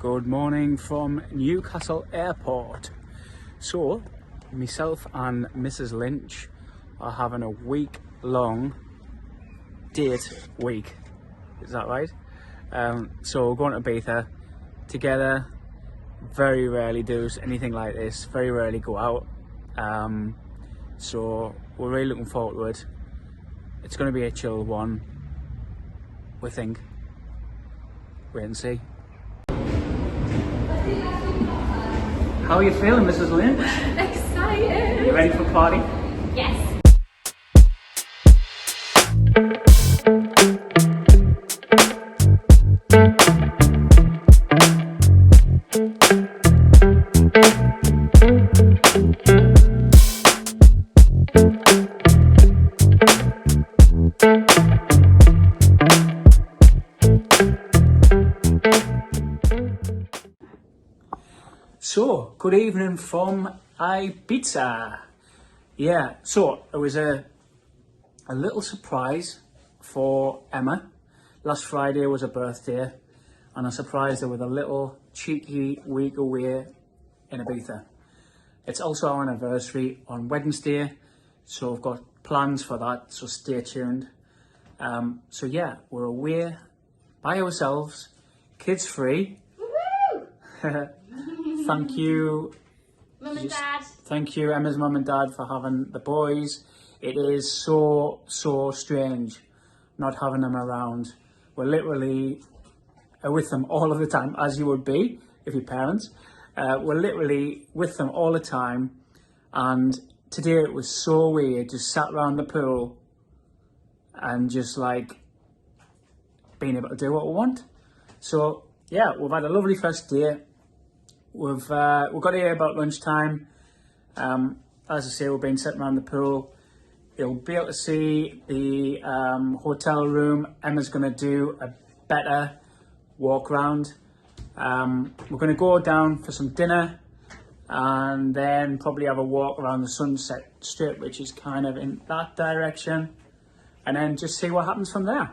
Good morning from Newcastle Airport. So, myself and Mrs. Lynch are having a week-long date week. Is that right? So we're going to Ibiza together. Very rarely do anything like this. Very rarely go out. So we're really looking forward to it. It's going to be a chill one, we think. Wait and see. How are you feeling, Mrs. Lynch? Excited! You ready for a party? Yes. So, good evening from Ibiza. Yeah, so it was a little surprise for Emma. Last Friday was her birthday, and I surprised her with a little cheeky week away in Ibiza. It's also our anniversary on Wednesday, so I've got plans for that, so stay tuned. So yeah, we're away by ourselves, kids free. Thank you, Mum and Dad. Thank you, Emma's mum and dad, for having the boys. It is so strange not having them around. We're literally with them all of the time, as you would be if you're parents. We're literally with them all the time. And today it was so weird, just sat around the pool and just like being able to do what we want. So yeah, we've had a lovely first day. We've got here about lunchtime. As I say, we've been sitting around the pool. You'll be able to see the hotel room. Emma's going to do a better walk around. We're going to go down for some dinner and then probably have a walk around the Sunset Strip, which is kind of in that direction, and then just see what happens from there.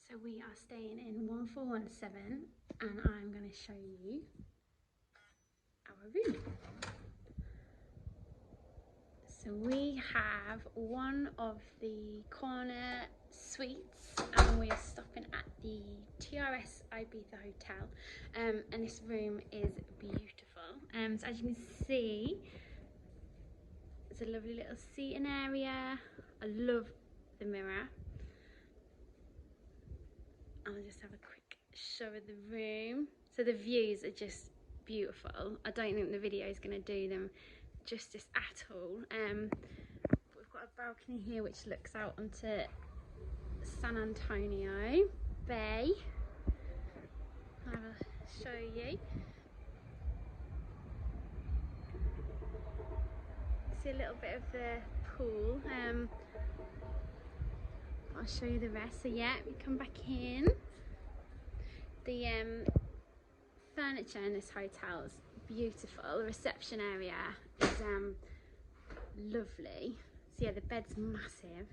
So we are staying in 1417 and I'm going to show you our room. So we have one of the corner suites and we're stopping at the TRS Ibiza hotel, and this room is beautiful. So as you can see, it's a lovely little seating area. I love the mirror. I'll just have a quick show of the room. So the views are just beautiful. I don't think the video is going to do them justice at all. We've got a balcony here which looks out onto San Antonio Bay. I'll show you. See a little bit of the pool. I'll show you the rest. So yeah, we come back in. The furniture in this hotel is beautiful. The reception area is lovely. So yeah, the bed's massive,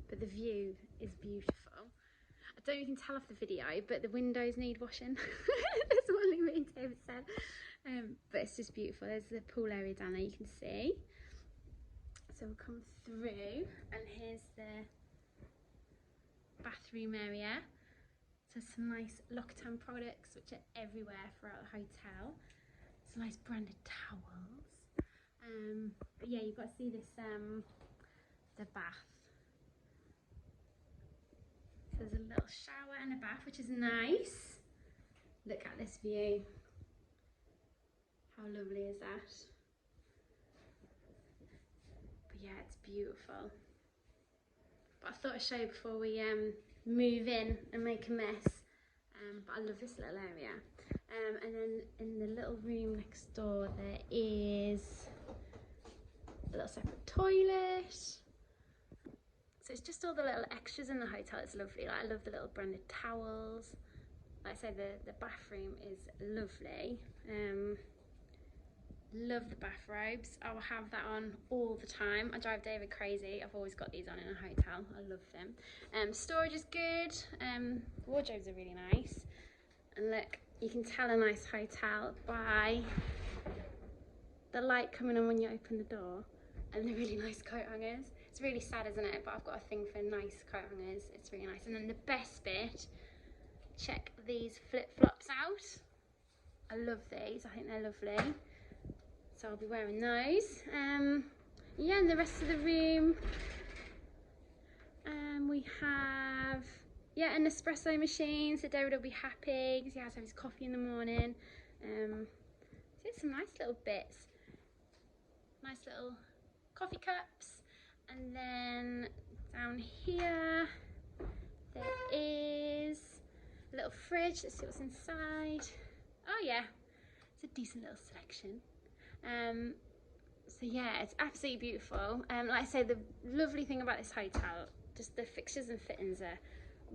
but the view is beautiful. I don't know if you can tell off the video, but the windows need washing. That's what me and David said. But it's just beautiful. There's the pool area down there, you can see. So we'll come through, and here's the bathroom area. So some nice Lockdown products which are everywhere throughout the hotel. Some nice branded towels. But yeah, you've got to see this the bath. So there's a little shower and a bath, which is nice. Look at this view. How lovely is that? But yeah, it's beautiful. But I thought I'd show you before we move in and make a mess. But I love this little area. And then in the little room next door, there is a little separate toilet. So it's just all the little extras in the hotel. It's lovely. Like, I love the little branded towels. Like I say, the bathroom is lovely. Love the bathrobes. I will have that on all the time. I drive David crazy. I've always got these on in a hotel. I love them. Storage is good. Wardrobes are really nice. And look, you can tell a nice hotel by the light coming on when you open the door and the really nice coat hangers. It's really sad, isn't it? But I've got a thing for nice coat hangers. It's really nice. And then the best bit, check these flip-flops out. I love these. I think they're lovely. So I'll be wearing those. Yeah, and the rest of the room, we have, yeah, an espresso machine, so David will be happy because he has to have his coffee in the morning. So some nice little bits, nice little coffee cups. And then down here there is a little fridge. Let's see what's inside. Oh yeah, it's a decent little selection. So yeah, it's absolutely beautiful. Like I say, the lovely thing about this hotel, just the fixtures and fittings are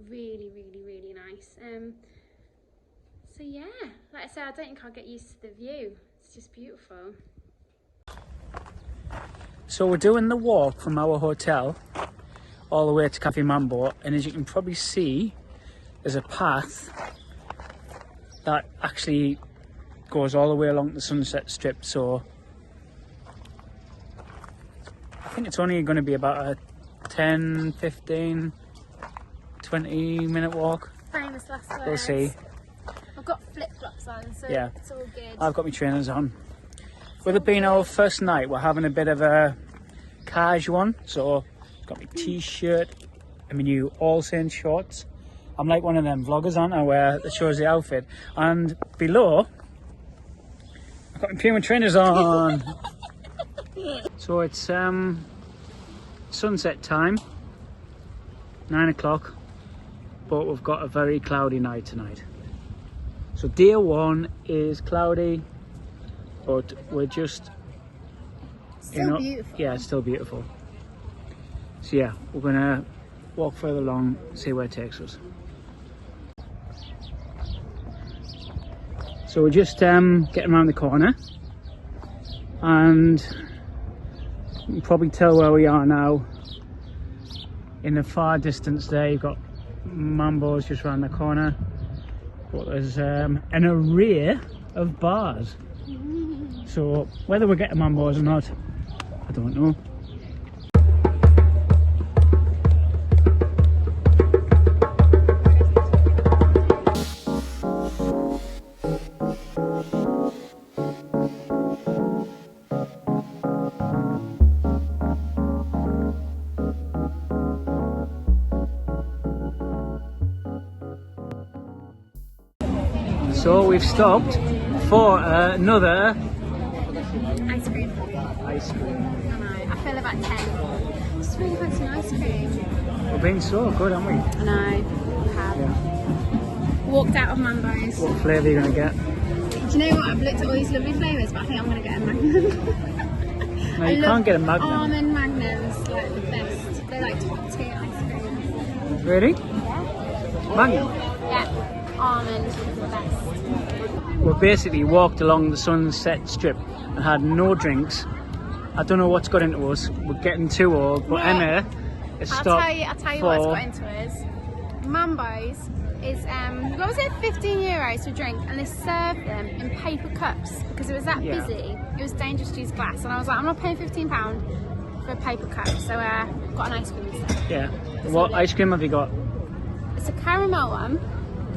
really, really, really nice. So yeah, like I say, I don't think I'll get used to the view. It's just beautiful. So we're doing the walk from our hotel all the way to Cafe Mambo, and as you can probably see, there's a path that actually goes all the way along the Sunset Strip. So I think it's only going to be about a 10, 15, 20 minute walk. Famous last words. We'll see. I've got flip-flops on, so yeah, it's all good. I've got my trainers on. With it being our first night, we're having a bit of a casual one. So I've got my t-shirt and my new All Saints shorts. I'm like one of them vloggers, aren't I, where that shows the outfit. And below, I've got my Puma trainers on. So it's sunset time, 9 o'clock, but we've got a very cloudy night tonight. So day one is cloudy, but we're just Still beautiful. Yeah, it's still beautiful. So yeah, we're gonna walk further along, see where it takes us. So we're just getting around the corner, and you can probably tell where we are now. In the far distance there, you've got Mambo's just around the corner, but there's an array of bars. So whether we're getting Mambo's or not, I don't know. So we've stopped for another Ice cream. ice cream. I know, I feel about 10. Just really want some ice cream. We've been so good, haven't we? I know, we have. Yeah. Walked out of Mambo's. What flavour are you going to get? Do you know what? I've looked at all these lovely flavours, but I think I'm going to get a Magnum. No, you can't get a Magnum. Almond Magnums, like the best. They're like top tier ice cream. Really? Yeah. Magnum? Yeah, almond is the best. We basically walked along the Sunset Strip and had no drinks. I don't know what's got into us. We're getting too old, but Emma has stopped. I'll tell you what's got into us. Mambo's is what was it, €15 to drink, and they served them in paper cups because it was that busy. It was dangerous to use glass, and I was like, I'm not paying £15 for a paper cup, so got an ice cream instead. Yeah. What ice cream have you got? It's a caramel one,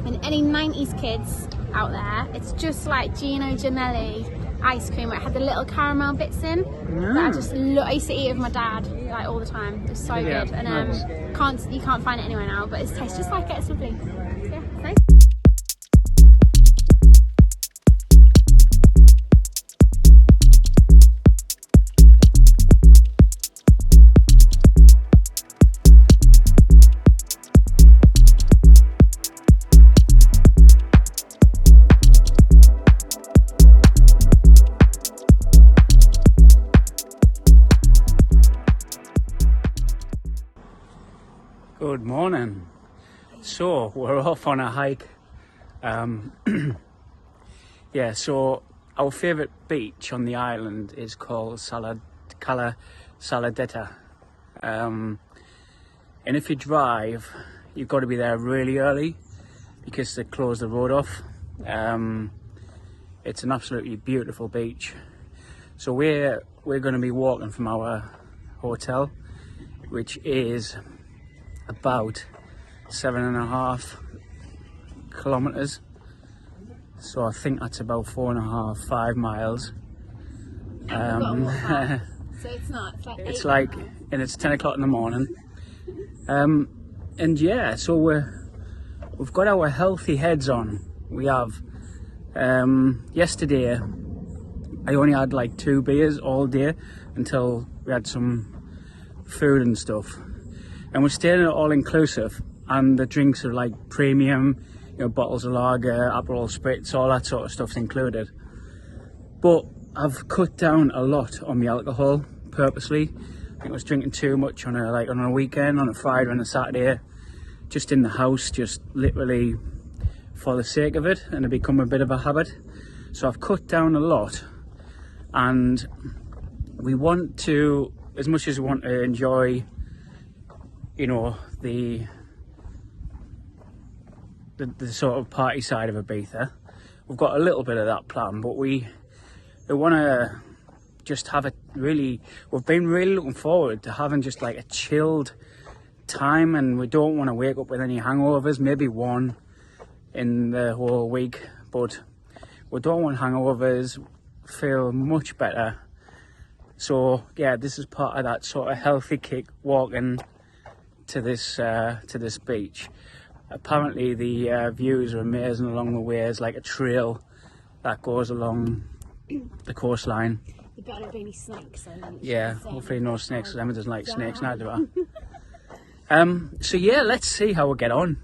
and any 90s kids out there, it's just like Gino Giannelli ice cream. It had the little caramel bits in that I just I used to eat it with my dad like all the time. It was so good, and you can't find it anywhere now, but it tastes just like it. It's lovely. So, yeah, thanks. Good morning. So we're off on a hike. Yeah, so our favourite beach on the island is called Cala Salada. And if you drive, you've got to be there really early because they close the road off. It's an absolutely beautiful beach. So we're going to be walking from our hotel, which is about 7.5 kilometers, so I think that's about 4.5-5 miles. So it's not. It's like, and it's 10 o'clock in the morning. And yeah, so we've got our healthy heads on. We have. Yesterday, I only had like 2 beers all day until we had some food and stuff. And we're staying at all inclusive, and the drinks are like premium, you know, bottles of lager, Aperol spritz, all that sort of stuff's included. But I've cut down a lot on the alcohol purposely. I think I was drinking too much on a weekend, on a Friday and a Saturday, just in the house, just literally for the sake of it, and it become a bit of a habit. So I've cut down a lot, and we want to, as much as we want to enjoy, you know, the sort of party side of Ibiza, we've got a little bit of that plan, but we want to just have we've been really looking forward to having just like a chilled time, and we don't want to wake up with any hangovers, maybe one in the whole week, but we don't want hangovers, feel much better. So yeah, this is part of that sort of healthy kick, walking to this beach. Apparently the views are amazing along the way. There's like a trail that goes along the coastline. You better be any snakes. Yeah, hopefully no snakes, because Emma doesn't like snakes, neither do I. So yeah, let's see how we get on.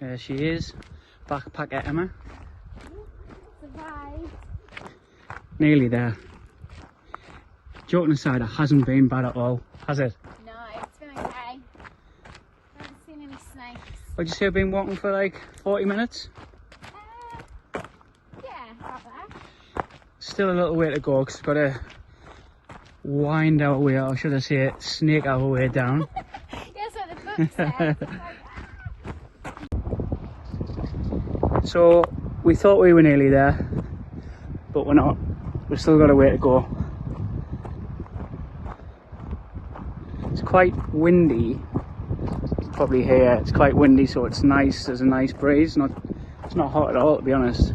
There she is, backpacker Emma. Survived. Nearly there. Joking aside, it hasn't been bad at all, has it? No, it's been okay. I haven't seen any snakes. Would you say I've been walking for like 40 minutes? Yeah, about that. Still a little way to go, because we've got to wind our way, or should I say snake our way down. That's what the book says. So we thought we were nearly there, but we're not. We've still got a way to go. It's quite windy. Probably here. It's quite windy, so it's nice. There's a nice breeze. It's not hot at all, to be honest.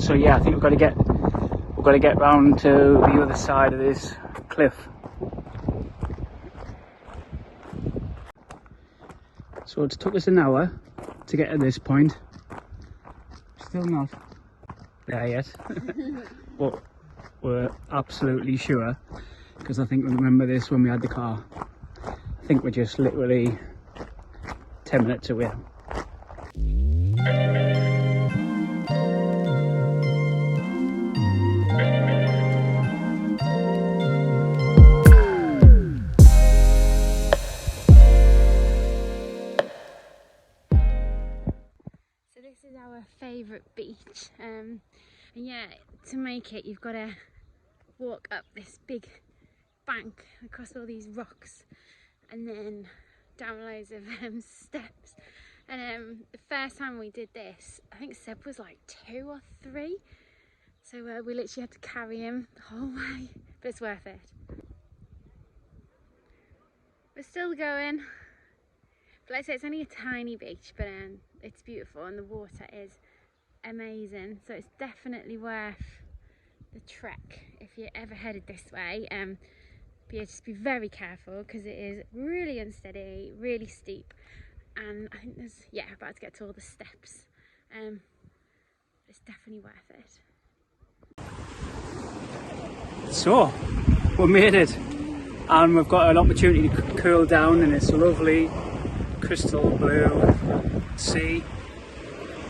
So yeah, I think we've got to get round to the other side of this cliff. So it's took us an hour to get to this point. Still not there yet, but we're absolutely sure, because I think we remember this when we had the car. I think we're just literally 10 minutes away. This is our favourite beach, and yeah, to make it you've got to walk up this big bank across all these rocks and then down loads of steps. And the first time we did this, I think Seb was like 2 or 3, so we literally had to carry him the whole way, but it's worth it. We're still going, but like I say, it's only a tiny beach, but it's beautiful and the water is amazing, so it's definitely worth the trek if you're ever headed this way. But yeah, just be very careful because it is really unsteady, really steep, and I think there's, yeah, about to get to all the steps. It's definitely worth it. So, we made it, and we've got an opportunity to cool down in this lovely crystal blue sea.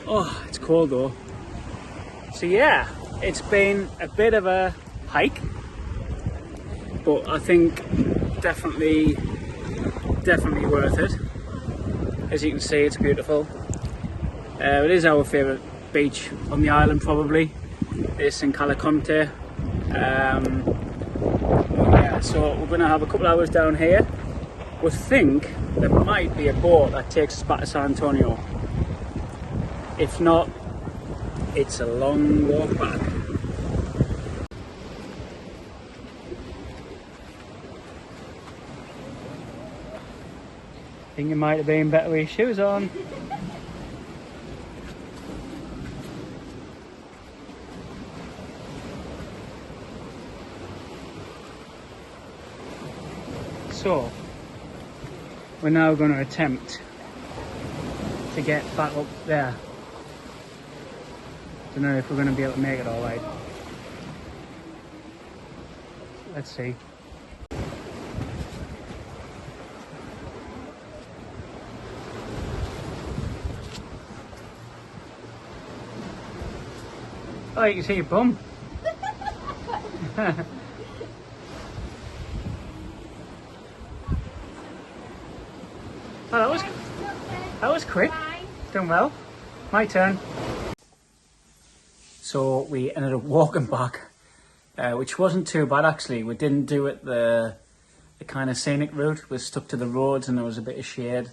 Oh, it's cold though. So yeah, it's been a bit of a hike, but I think definitely worth it. As you can see, it's beautiful. It is our favourite beach on the island, probably. This in Cala Conta. Yeah, so we're going to have a couple hours down here. We think there might be a boat that takes us back to San Antonio. If not, it's a long walk back. I think it might have been better with your shoes on. So, we're now going to attempt to get back up there. Don't know if we're going to be able to make it all right. Let's see. Oh, you can see your bum. Oh, that was quick. Done well. My turn. So we ended up walking back, which wasn't too bad actually. We didn't do it the kind of scenic route. We stuck to the roads and there was a bit of shade.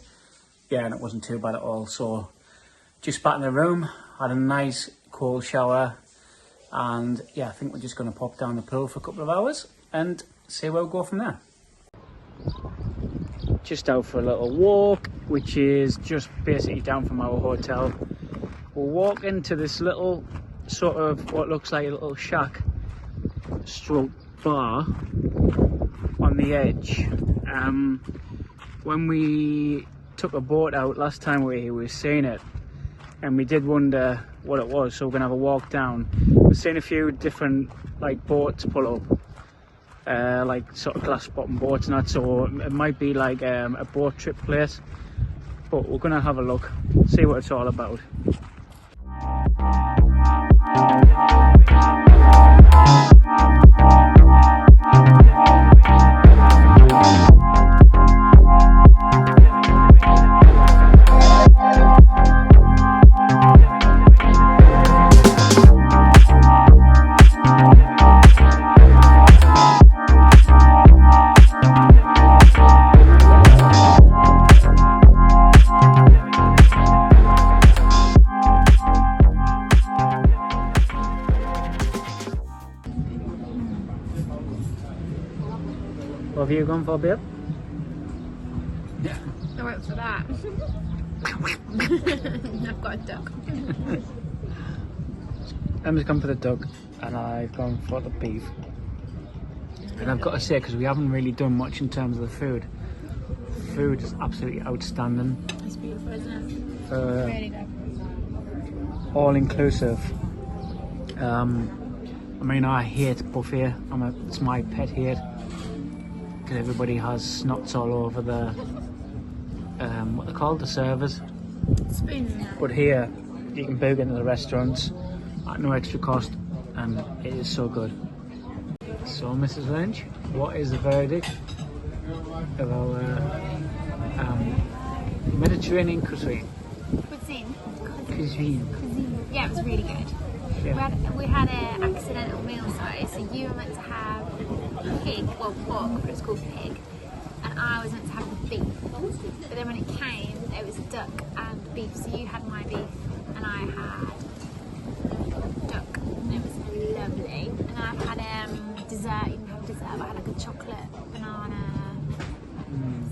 Yeah, and it wasn't too bad at all. So just back in the room, had a nice cold shower, and yeah, I think we're just going to pop down the pool for a couple of hours and see where we go from there. Just out for a little walk, which is just basically down from our hotel. We'll walk into this little sort of what looks like a little shack stroke bar on the edge. When we took a boat out last time we were seeing it, and we did wonder what it was, so we're gonna have a walk down. We've seen a few different like boats pull up, like sort of glass bottom boats and that, so it might be like a boat trip place, but we're gonna have a look, see what it's all about. What have you gone for, babe? Yeah. I went for that. I've got a duck. Emma's gone for the duck and I've gone for the beef. And I've got to say, because we haven't really done much in terms of the food. Food is absolutely outstanding. It's beautiful, isn't it? Really good. All inclusive. I mean, I hate buffet. It's my pet hate. Because everybody has snots all over the what they're called, the servers. Spoons. But here you can book into the restaurants at no extra cost, and it is so good. So Mrs. Lynch, what is the verdict of our Mediterranean cuisine? Cuisine. Cuisine. Yeah, it was really good. Yeah. We had an accidental meal, sorry. So you were meant to have pig, well pork, but it's called pig, and I was meant to have the beef. But then when it came, it was duck and beef. So you had my beef, and I had duck. And it was lovely. And then I've had dessert. You can have dessert. But I had like a chocolate banana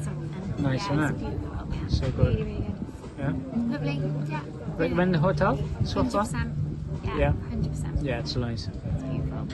something. Nice, yeah, isn't it's it? beautiful. Yeah. So good. Really, really good. Yeah. Lovely. Yeah. Recommend the hotel so far? 100%. Yeah. Yeah. 100%. Yeah, it's nice. It's beautiful.